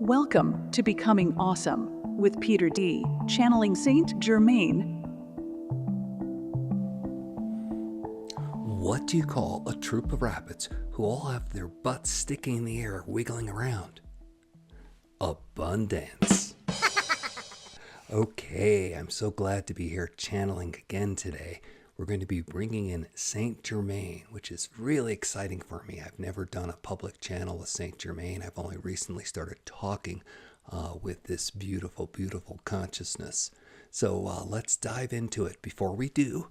Welcome to Becoming Awesome with Peter D., channeling Saint Germain. What do you call a troop of rabbits who all have their butts sticking in the air, wiggling around? Abundance. Okay, I'm so glad to be here channeling again today. We're going to be bringing in Saint Germain, which is really exciting for me. I've never done a public channel with Saint Germain. I've only recently started talking with this beautiful, beautiful consciousness. So let's dive into it. Before we do,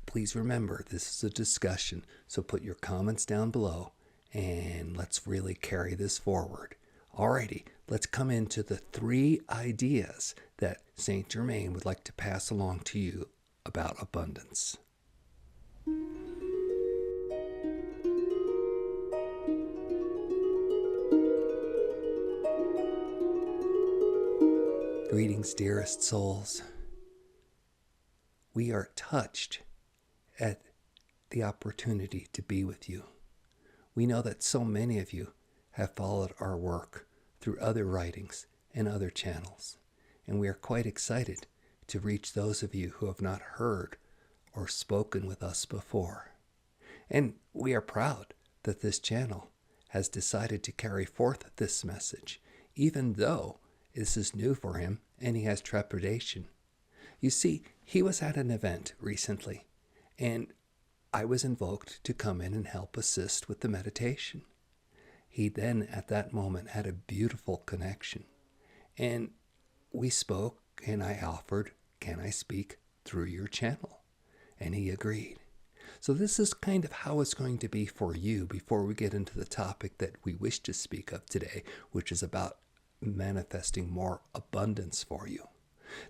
please remember this is a discussion, so put your comments down below and let's really carry this forward. Alrighty, let's come into the 3 ideas that Saint Germain would like to pass along to you about abundance. Greetings, dearest souls. We are touched at the opportunity to be with you. We know that so many of you have followed our work through other writings and other channels, and we are quite excited to reach those of you who have not heard or spoken with us before. And we are proud that this channel has decided to carry forth this message, even though this is new for him and he has trepidation. You see, he was at an event recently, and I was invoked to come in and help assist with the meditation. He then, at that moment, had a beautiful connection. And we spoke, and I offered, can I speak through your channel? And he agreed. So this is kind of how it's going to be for you before we get into the topic that we wish to speak of today, which is about manifesting more abundance for you.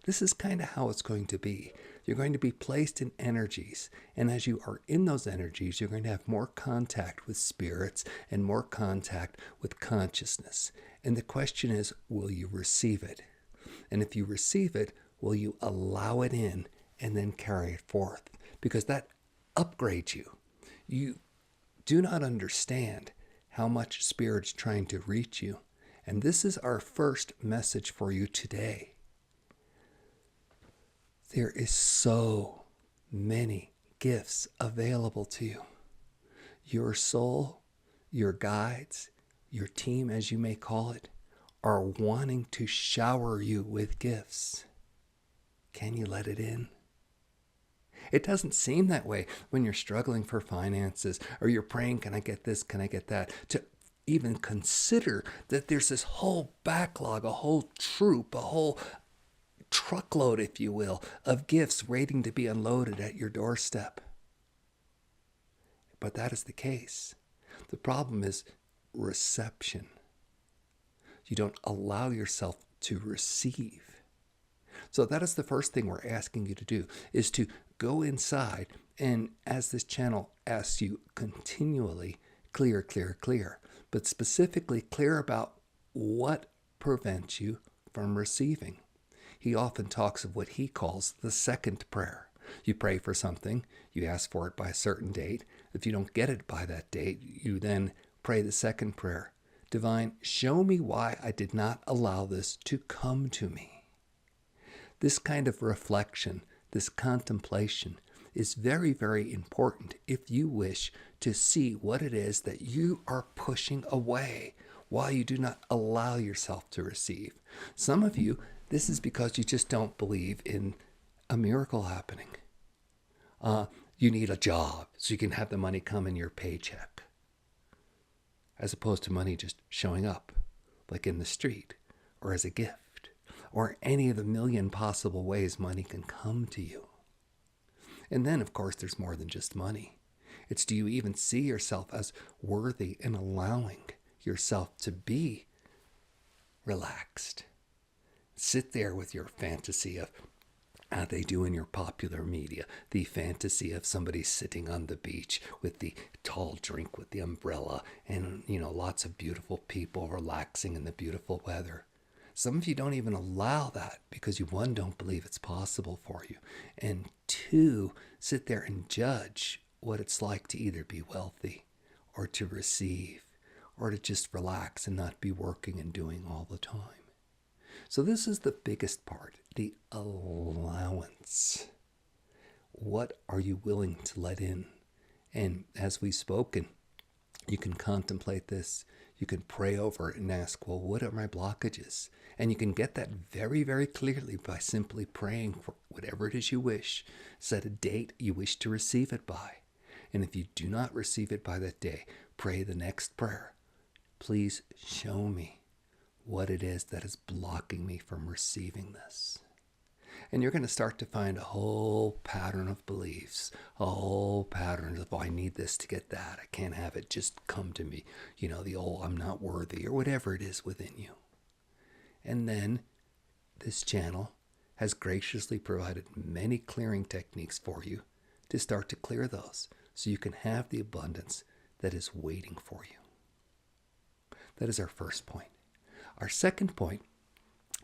This is kind of how it's going to be. You're going to be placed in energies, and as you are in those energies, you're going to have more contact with spirits and more contact with consciousness. And the question is, will you receive it? And if you receive it, will you allow it in and then carry it forth? Because that upgrades you. You do not understand how much Spirit's trying to reach you. And this is our first message for you today. There is so many gifts available to you. Your soul, your guides, your team, as you may call it, are wanting to shower you with gifts. Can you let it in? It doesn't seem that way when you're struggling for finances or you're praying, can I get this, can I get that? To even consider that there's this whole backlog, a whole troop, a whole truckload, if you will, of gifts waiting to be unloaded at your doorstep. But that is the case. The problem is reception. You don't allow yourself to receive. So that is the first thing we're asking you to do, is to go inside and, as this channel asks you continually, clear, clear, clear, but specifically clear about what prevents you from receiving. He often talks of what he calls the second prayer. You pray for something, you ask for it by a certain date. If you don't get it by that date, you then pray the second prayer. Divine, show me why I did not allow this to come to me. This kind of reflection, this contemplation, is very, very important if you wish to see what it is that you are pushing away while you do not allow yourself to receive. Some of you, this is because you just don't believe in a miracle happening. You need a job so you can have the money come in your paycheck, as opposed to money just showing up, like in the street, or as a gift, or any of the million possible ways money can come to you. And then, of course, there's more than just money. It's, do you even see yourself as worthy and allowing yourself to be relaxed? Sit there with your fantasy of how they do in your popular media, the fantasy of somebody sitting on the beach with the tall drink with the umbrella and, lots of beautiful people relaxing in the beautiful weather. Some of you don't even allow that because you, 1, don't believe it's possible for you, and 2, sit there and judge what it's like to either be wealthy or to receive or to just relax and not be working and doing all the time. So this is the biggest part, the allowance. What are you willing to let in? And as we've spoken, you can contemplate this. You can pray over it and ask, well, what are my blockages? And you can get that very, very clearly by simply praying for whatever it is you wish. Set a date you wish to receive it by. And if you do not receive it by that day, pray the next prayer. Please show me what it is that is blocking me from receiving this. And you're going to start to find a whole pattern of beliefs, a whole pattern of, oh, I need this to get that. I can't have it just come to me. You know, the old, I'm not worthy, or whatever it is within you. And then this channel has graciously provided many clearing techniques for you to start to clear those so you can have the abundance that is waiting for you. That is our first point. Our second point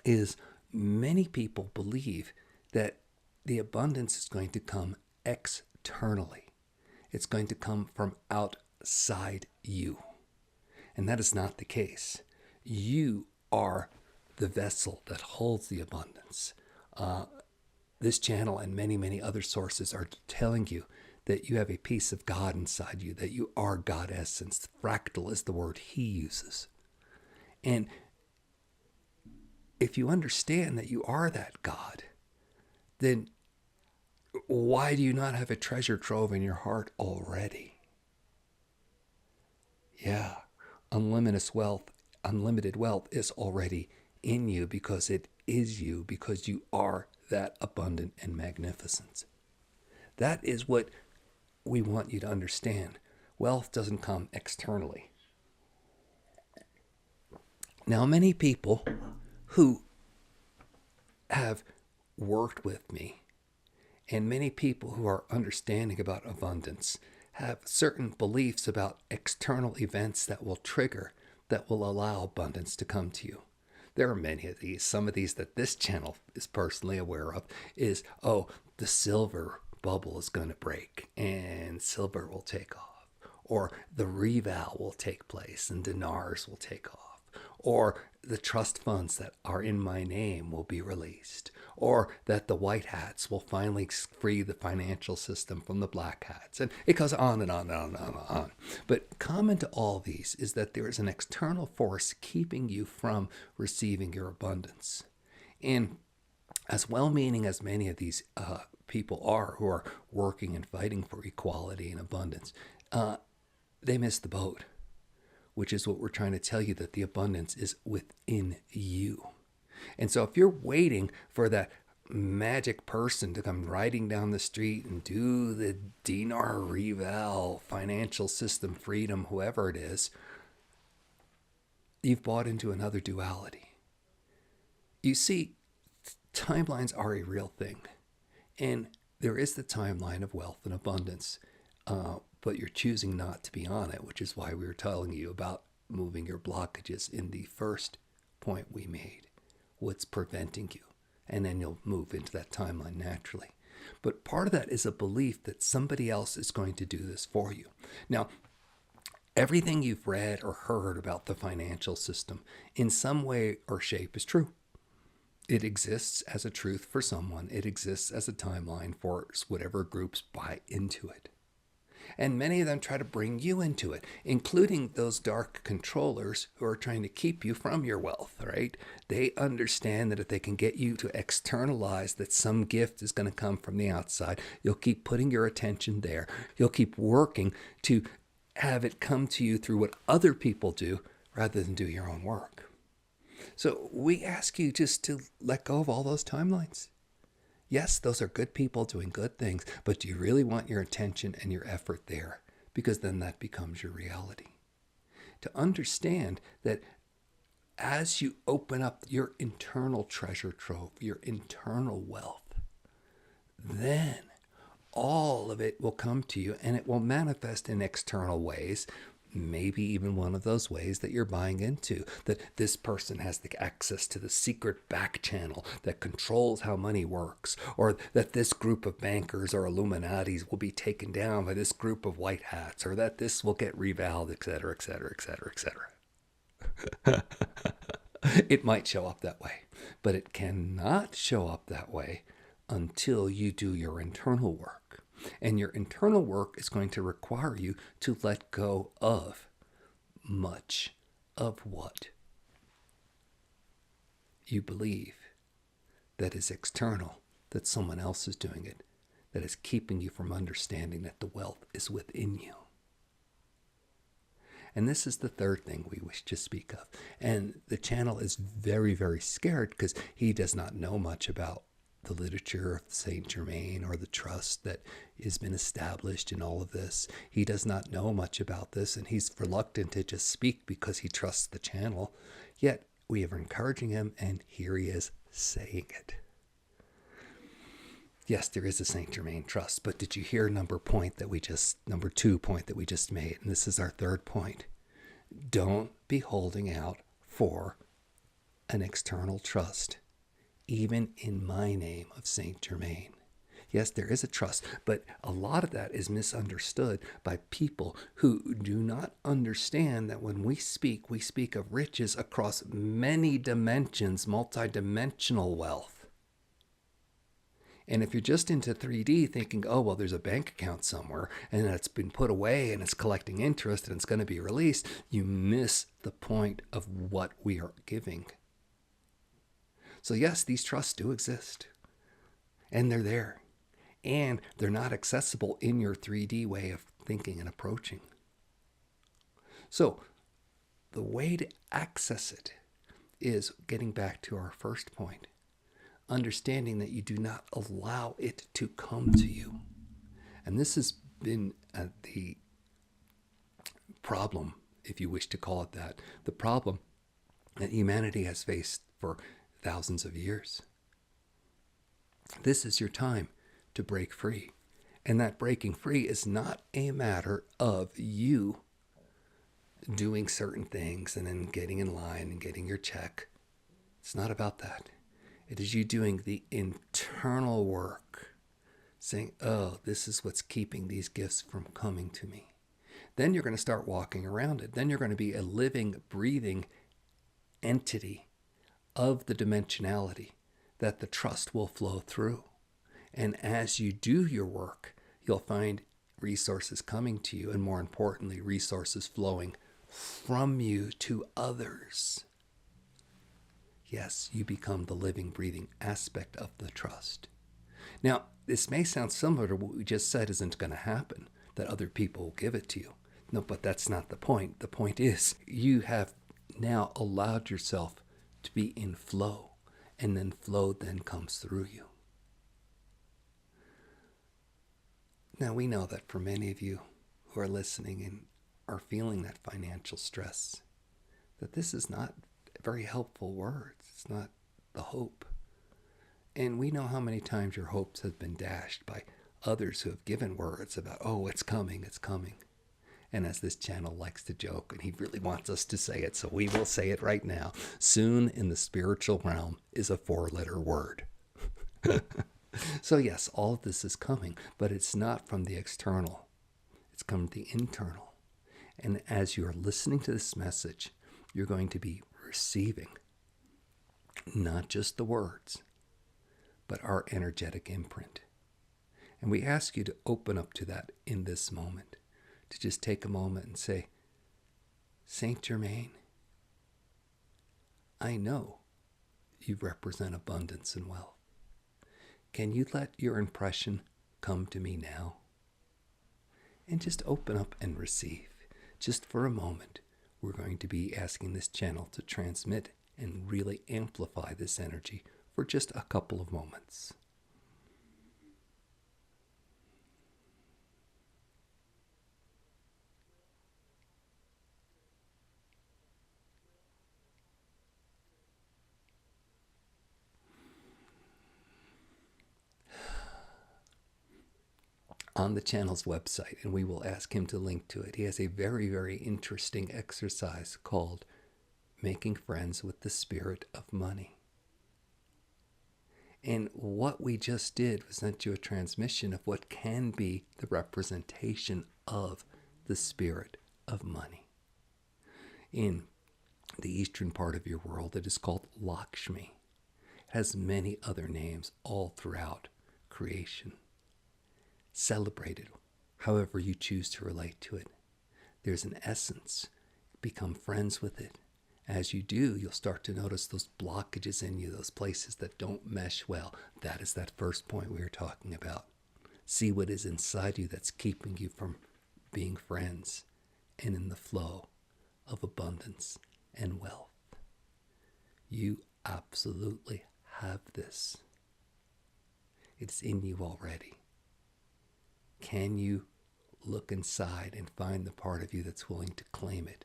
is many people believe that the abundance is going to come externally. It's going to come from outside you. And that is not the case. You are the vessel that holds the abundance. This channel and many, many other sources are telling you that you have a piece of God inside you, that you are God essence. Fractal is the word he uses. And if you understand that you are that God, then why do you not have a treasure trove in your heart already? Yeah, unlimited wealth is already in you because it is you, because you are that abundant and magnificent. That is what we want you to understand. Wealth doesn't come externally. Now, many people who have worked with me and many people who are understanding about abundance have certain beliefs about external events that will trigger, that will allow abundance to come to you. There are many of these. Some of these that this channel is personally aware of is, oh, the silver bubble is going to break and silver will take off. Or the reval will take place and dinars will take off. Or the trust funds that are in my name will be released. Or that the white hats will finally free the financial system from the black hats. And it goes on and on and on and on and on. But common to all these is that there is an external force keeping you from receiving your abundance. And as well-meaning as many of these people are who are working and fighting for equality and abundance, they miss the boat, which is what we're trying to tell you, that the abundance is within you. And so if you're waiting for that magic person to come riding down the street and do the dinar reval, financial system freedom, whoever it is, you've bought into another duality. You see, timelines are a real thing. And there is the timeline of wealth and abundance. But you're choosing not to be on it, which is why we were telling you about moving your blockages in the first point we made. What's preventing you? And then you'll move into that timeline naturally. But part of that is a belief that somebody else is going to do this for you. Now, everything you've read or heard about the financial system in some way or shape is true. It exists as a truth for someone. It exists as a timeline for whatever groups buy into it. And many of them try to bring you into it, including those dark controllers who are trying to keep you from your wealth, right? They understand that if they can get you to externalize that some gift is going to come from the outside, you'll keep putting your attention there. You'll keep working to have it come to you through what other people do rather than do your own work. So we ask you just to let go of all those timelines. Yes, those are good people doing good things, but do you really want your attention and your effort there? Because then that becomes your reality. To understand that as you open up your internal treasure trove, your internal wealth, then all of it will come to you and it will manifest in external ways, maybe even one of those ways that you're buying into, that this person has the access to the secret back channel that controls how money works, or that this group of bankers or Illuminatis will be taken down by this group of white hats, or that this will get revaled, etc., etc., etc., etc. It might show up that way, but it cannot show up that way until you do your internal work. And your internal work is going to require you to let go of much of what you believe that is external, that someone else is doing it, that is keeping you from understanding that the wealth is within you. And this is the third thing we wish to speak of. And the channel is very, very scared because he does not know much about the literature of Saint Germain or the trust that has been established in all of this. He does not know much about this, and he's reluctant to just speak because he trusts the channel. Yet we are encouraging him, and here he is saying it. Yes, there is a Saint Germain trust, but did you hear number 2 point that we just made? And this is our third point. Don't be holding out for an external trust, even in my name of Saint Germain. Yes, there is a trust, but a lot of that is misunderstood by people who do not understand that when we speak of riches across many dimensions, multidimensional wealth. And if you're just into 3D thinking, oh, well, there's a bank account somewhere and it's been put away and it's collecting interest and it's going to be released, you miss the point of what we are giving. So yes, these trusts do exist and they're there, and they're not accessible in your 3D way of thinking and approaching. So the way to access it is getting back to our first point. Understanding that you do not allow it to come to you. And this has been the problem, if you wish to call it that, the problem that humanity has faced for thousands of years. This is your time to break free. And that breaking free is not a matter of you doing certain things and then getting in line and getting your check. It's not about that. It is you doing the internal work, saying, oh, this is what's keeping these gifts from coming to me. Then you're going to start walking around it. Then you're going to be a living, breathing entity of the dimensionality that the trust will flow through. And as you do your work, you'll find resources coming to you, and more importantly, resources flowing from you to others. Yes, you become the living, breathing aspect of the trust. Now, this may sound similar to what we just said isn't going to happen, that other people will give it to you. No, but that's not the point. The point is you have now allowed yourself to be in flow, and then flow then comes through you. Now, we know that for many of you who are listening and are feeling that financial stress, that this is not very helpful words. It's not the hope. And we know how many times your hopes have been dashed by others who have given words about, oh, it's coming, it's coming. And as this channel likes to joke, and he really wants us to say it, so we will say it right now, soon in the spiritual realm is a 4-letter word. So yes, all of this is coming, but it's not from the external. It's coming from the internal. And as you're listening to this message, you're going to be receiving not just the words, but our energetic imprint. And we ask you to open up to that in this moment, to just take a moment and say, Saint Germain, I know you represent abundance and wealth. Can you let your impression come to me now? And just open up and receive. Just for a moment, we're going to be asking this channel to transmit and really amplify this energy for just a couple of moments. on the channel's website, and we will ask him to link to it. He has a very, very interesting exercise called Making Friends with the Spirit of Money. And what we just did was sent you a transmission of what can be the representation of the spirit of money. In the eastern part of your world, it is called Lakshmi. It has many other names all throughout creation. Celebrate it however you choose to relate to it. There's an essence. Become friends with it. As you do, you'll start to notice those blockages in you, those places that don't mesh well. That is that first point we were talking about. See what is inside you that's keeping you from being friends and in the flow of abundance and wealth. You absolutely have this. It's in you already. Can you look inside and find the part of you that's willing to claim it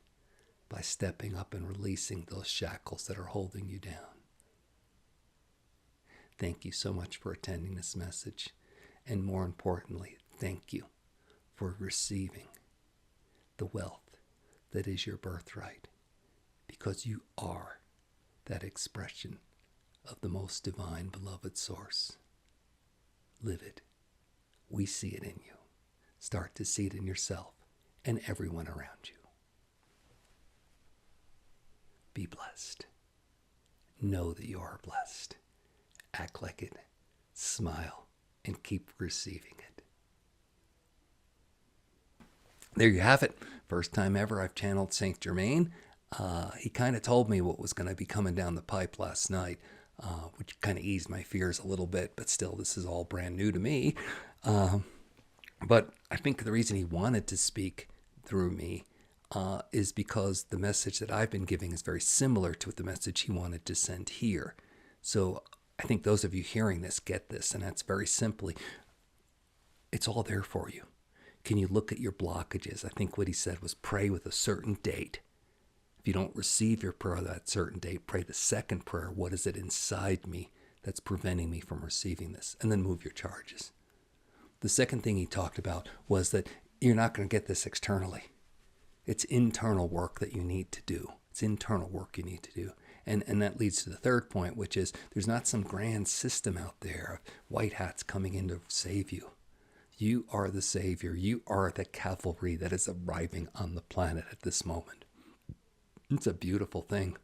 by stepping up and releasing those shackles that are holding you down? Thank you so much for attending this message. And more importantly, thank you for receiving the wealth that is your birthright, because you are that expression of the most divine, beloved source. Live it. We see it in you. Start to see it in yourself and everyone around you. Be blessed. Know that you are blessed. Act like it. Smile and keep receiving it. There you have it. First time ever I've channeled Saint Germain. He kind of told me what was going to be coming down the pipe last night, which kind of eased my fears a little bit, but still, this is all brand new to me. But I think the reason he wanted to speak through me is because the message that I've been giving is very similar to the message he wanted to send here. So I think those of you hearing this get this, and that's very simply, it's all there for you. Can you look at your blockages? I think what he said was pray with a certain date. If you don't receive your prayer that certain date, pray the second prayer. What is it inside me that's preventing me from receiving this? And then move your charges. The second thing he talked about was that you're not going to get this externally. It's internal work that you need to do. It's internal work you need to do. And that leads to the third point, which is there's not some grand system out there of white hats coming in to save you. You are the savior. You are the cavalry that is arriving on the planet at this moment. It's a beautiful thing.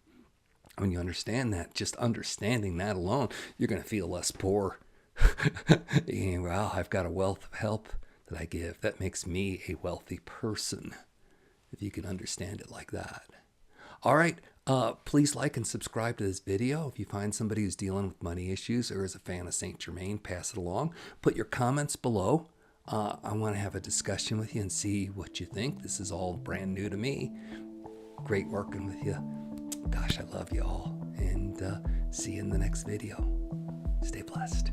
When you understand that, just understanding that alone, you're going to feel less poor. Well, I've got a wealth of help that I give. That makes me a wealthy person, if you can understand it like that. All right, please like and subscribe to this video. If you find somebody who's dealing with money issues or is a fan of Saint Germain, pass it along. Put your comments below. I want to have a discussion with you and see what you think. This is all brand new to me. Great working with you. Gosh, I love you all. And see you in the next video. Stay blessed.